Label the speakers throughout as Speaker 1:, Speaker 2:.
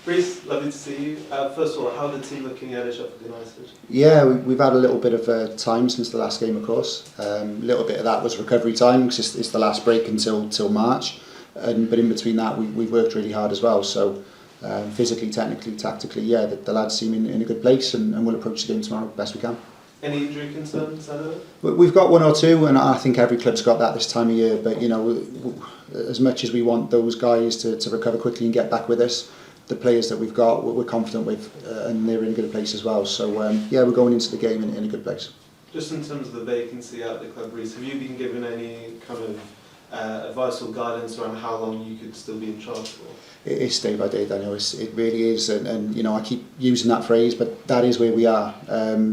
Speaker 1: Rhys, lovely to see you. First of all, how are the team looking at Sheffield United?
Speaker 2: Yeah, we've had a little bit of time since the last game, of course. A little bit of that was recovery time because it's the last break till March. But in between that, we've worked really hard as well. So physically, technically, tactically, yeah, the lads seem in a good place and we'll approach the game tomorrow best we can.
Speaker 1: Any injury concerns, I know?
Speaker 2: We've got one or two, and I think every club's got that this time of year. But, you know, as much as we want those guys to recover quickly and get back with us, the players that we've got, we're confident with, and they're in a good place as well. So, yeah, we're going into the game in a good place.
Speaker 1: Just in terms of the vacancy at the club, Rhys, have you been given any kind of advice or guidance around how long you could still be in charge for?
Speaker 2: It's day by day, Daniel. It really is, and you know, I keep using that phrase, but that is where we are.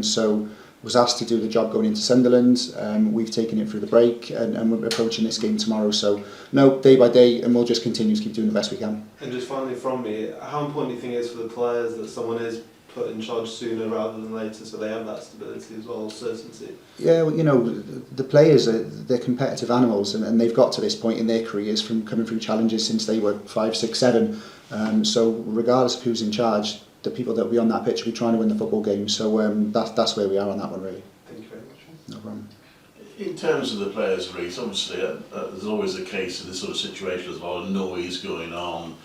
Speaker 2: So was asked to do the job going into Sunderland. We've taken it through the break, and we're approaching this game tomorrow. So no, day by day, and we'll just continue to keep doing the best we can.
Speaker 1: And just finally from me, how important do you think it is for the players that someone is put in charge sooner rather than later, so they have that stability as well, certainty?
Speaker 2: Yeah, well, you know, the players, they're competitive animals, and they've got to this point in their careers from coming through challenges since they were 5, 6, 7. So regardless of who's in charge, the people that will be on that pitch will be trying to win the football game. So that's where we are on that one, really.
Speaker 1: Thank you very much.
Speaker 2: No problem.
Speaker 3: In terms of the players, Rhys, obviously there's always a case of this sort of situation. There's a lot of noise going on.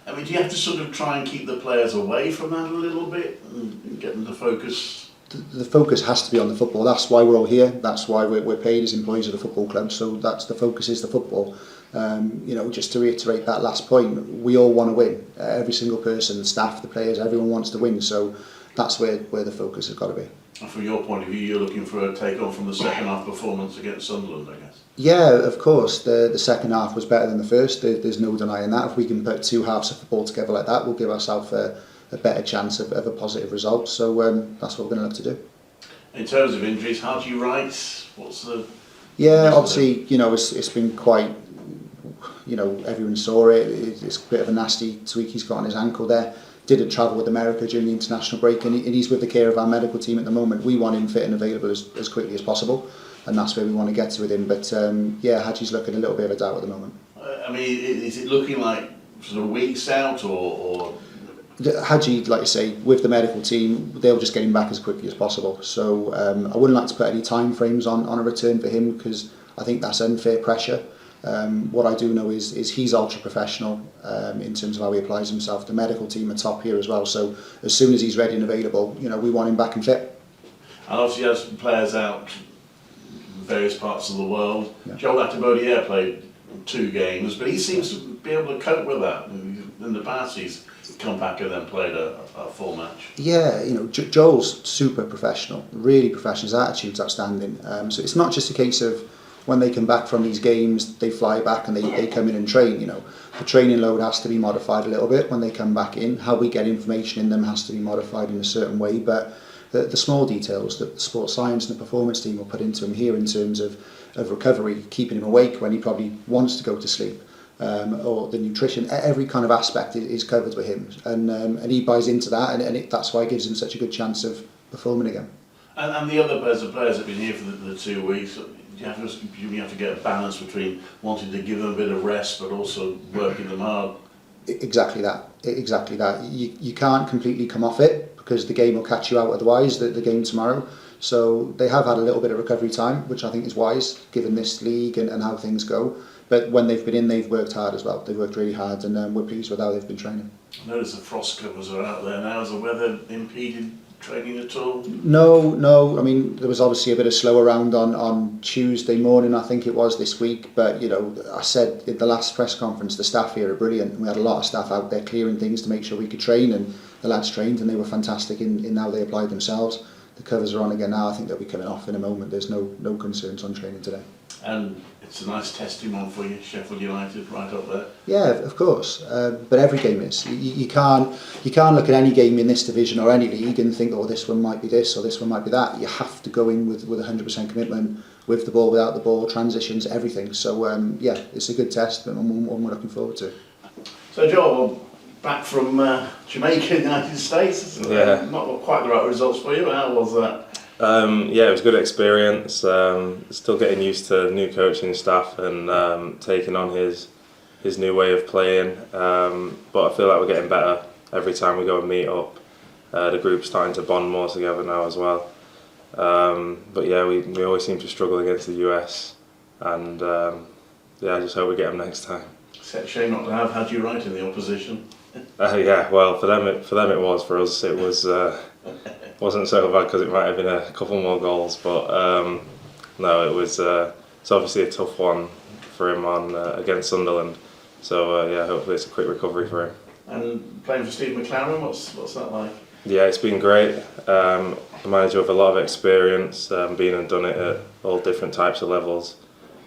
Speaker 3: I mean, do you have to sort of try and keep the players away from that a little bit and get them to focus?
Speaker 2: The focus has to be on the football. That's why we're all here. That's why we're paid as employees of the football club. So that's the focus is the football. You know, just to reiterate that last point, we all want to win. Every single person, the staff, the players, everyone wants to win. So that's where the focus has got to be.
Speaker 3: And from your point of view, you're looking for a take-on from the second half performance against Sunderland, I guess?
Speaker 2: Yeah, of course. The second half was better than the first. There's no denying that. If we can put two halves of football together like that, we'll give ourselves a better chance of a positive result. So that's what we're going to look to do.
Speaker 3: In terms of injuries, how do you write? What's the...
Speaker 2: Yeah, obviously, you know, it's been quite, you know, everyone saw it. It's a bit of a nasty tweak he's got on his ankle there. Didn't travel with America during the international break, and he's with the care of our medical team at the moment. We want him fit and available as quickly as possible, and that's where we want to get to with him. But yeah, Haji's looking a little bit of a doubt at the moment.
Speaker 3: I mean, is it looking like sort of weeks out, or...
Speaker 2: Haji, like I say, with the medical team, they'll just get him back as quickly as possible. So I wouldn't like to put any time frames on a return for him, because I think that's unfair pressure. What I do know is he's ultra professional in terms of how he applies himself. The medical team are top here as well. So as soon as he's ready and available, you know, we want him back and fit.
Speaker 3: And obviously he has players out in various parts of the world.
Speaker 2: Yeah.
Speaker 3: Latibeaudiere played 2 games, but he seems to be able to cope with that. In the past, he's come back and then played a full match.
Speaker 2: Yeah, you know, Joel's super professional, really professional. His attitude's outstanding. So it's not just a case of when they come back from these games, they fly back and they come in and train. You know, the training load has to be modified a little bit when they come back in. How we get information in them has to be modified in a certain way, but the small details that the sports science and the performance team will put into him here in terms of recovery, keeping him awake when he probably wants to go to sleep, or the nutrition, every kind of aspect is covered with him, and he buys into that, and that's why it gives him such a good chance of performing again.
Speaker 3: And the other players, that have been here for the 2 weeks, you have to get a balance between wanting to give them a bit of rest but also working them hard.
Speaker 2: Exactly that. You can't completely come off it, because the game will catch you out otherwise, the game tomorrow. So they have had a little bit of recovery time, which I think is wise given this league and how things go. But when they've been in, they've worked hard as well. They've worked really hard, and we're pleased with how they've been training.
Speaker 3: I notice the frost covers are out there now. Has the weather impeded training at all?
Speaker 2: No. I mean, there was obviously a bit of slow around on Tuesday morning, I think it was this week. But, you know, I said in the last press conference, the staff here are brilliant. We had a lot of staff out there clearing things to make sure we could train, and the lads trained, and they were fantastic in how they applied themselves. The covers are on again now. I think they'll be coming off in a moment. There's no concerns on training today.
Speaker 3: And it's a nice testing one for you, Sheffield United, right up there.
Speaker 2: Yeah, of course. But every game is. You can't look at any game in this division or any league and think, oh, this one might be this or this one might be that. You have to go in with 100% commitment, with the ball, without the ball, transitions, everything. So yeah, it's a good test, and one we're looking forward to.
Speaker 3: So Joel, back from Jamaica, United States.
Speaker 4: Yeah.
Speaker 3: Not quite the right results for you. How was that?
Speaker 4: Yeah, it was a good experience. Still getting used to new coaching staff and taking on his new way of playing. But I feel like we're getting better every time we go and meet up. The group's starting to bond more together now as well. But yeah, we always seem to struggle against the US, and yeah, I just hope we get them next time.
Speaker 3: It's a shame not to have had you right in the opposition.
Speaker 4: Yeah, well, for them it was. For us, it was wasn't so bad because it might have been a couple more goals. But no, it was. It's obviously a tough one for him on against Sunderland. So yeah, hopefully it's a quick recovery for him.
Speaker 3: And playing for Steve McLaren, what's that like?
Speaker 4: Yeah, it's been great. A manager with a lot of experience, been and done it at all different types of levels.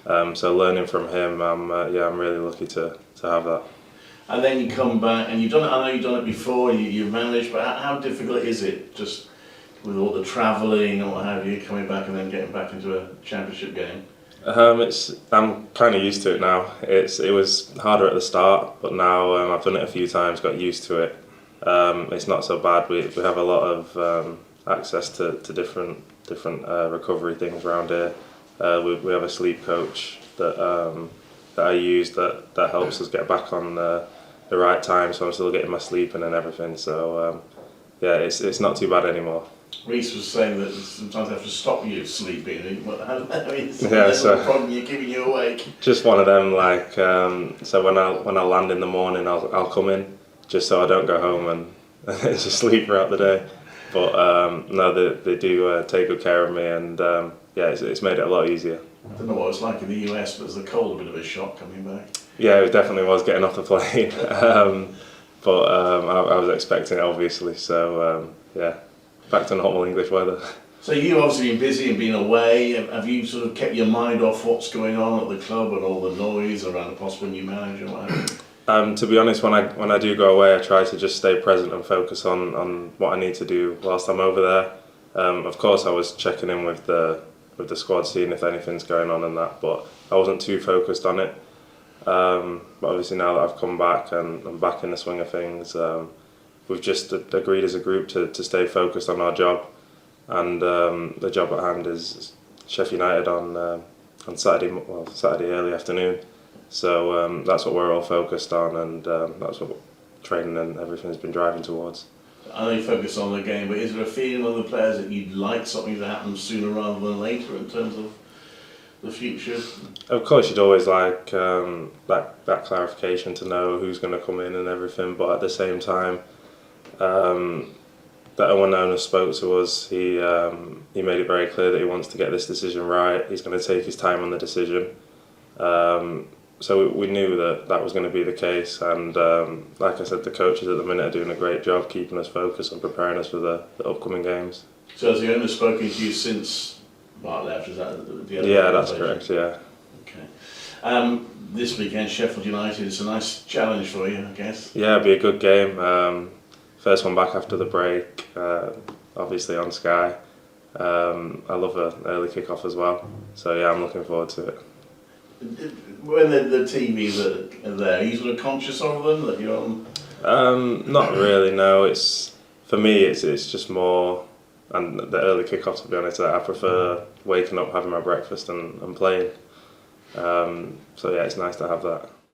Speaker 4: So learning from him, I'm really lucky to have that.
Speaker 3: And then you come back, and you've done it. I know you've done it before. You've managed, but how difficult is it, just with all the travelling and what have you, coming back and then getting back into a championship game?
Speaker 4: I'm kind of used to it now. It was harder at the start, but now I've done it a few times, got used to it. It's not so bad. We have a lot of access to different recovery things around here. We have a sleep coach that I use that helps us get back on the right time, so I'm still getting my sleep in and everything. So yeah, it's not too bad anymore.
Speaker 3: Rhys was saying that sometimes they have to stop you sleeping. It's
Speaker 4: Yeah, so
Speaker 3: a problem. You're keeping you awake.
Speaker 4: just one of them. Like so when I land in the morning, I'll come in just so I don't go home and just sleep throughout the day. But no, they do take good care of me, and yeah, it's made it a lot easier.
Speaker 3: I don't know what it's like in the US, but was the cold a bit of a shock coming back?
Speaker 4: Yeah, it definitely was getting off the plane, but I was expecting it obviously. So yeah, back to normal English weather.
Speaker 3: So you've obviously been busy and been away. Have you sort of kept your mind off what's going on at the club and all the noise around a possible new manager? What have you?
Speaker 4: To be honest, when I do go away, I try to just stay present and focus on what I need to do whilst I'm over there. Of course, I was checking in with the squad, seeing if anything's going on and that, but I wasn't too focused on it. But obviously now that I've come back and I'm back in the swing of things, we've just agreed as a group to stay focused on our job, and the job at hand is Sheffield United on Saturday early afternoon. So that's what we're all focused on, and that's what training and everything has been driving towards.
Speaker 3: I know you focus on the game, but is there a feeling on the players that you'd like something to happen sooner rather than later in terms of the future?
Speaker 4: Of course, you'd always like that clarification to know who's going to come in and everything, but at the same time, that Owen owner spoke to us. He made it very clear that he wants to get this decision right. He's going to take his time on the decision. So we knew that was going to be the case, and like I said, the coaches at the minute are doing a great job keeping us focused and preparing us for the upcoming games.
Speaker 3: So has the owner spoken to you since Bart left? Is that the other?
Speaker 4: Yeah, that's correct. Yeah.
Speaker 3: Okay. This weekend, Sheffield United is a nice challenge for you, I guess.
Speaker 4: Yeah, it'll be a good game. First one back after the break, obviously on Sky. I love an early kick-off as well, so yeah, I'm looking forward to it.
Speaker 3: When the TVs are there, are you sort of conscious of them, that you're on?
Speaker 4: Not really, no. For me, it's just more, and the early kick-off, to be honest, I prefer waking up, having my breakfast and playing. So yeah, it's nice to have that.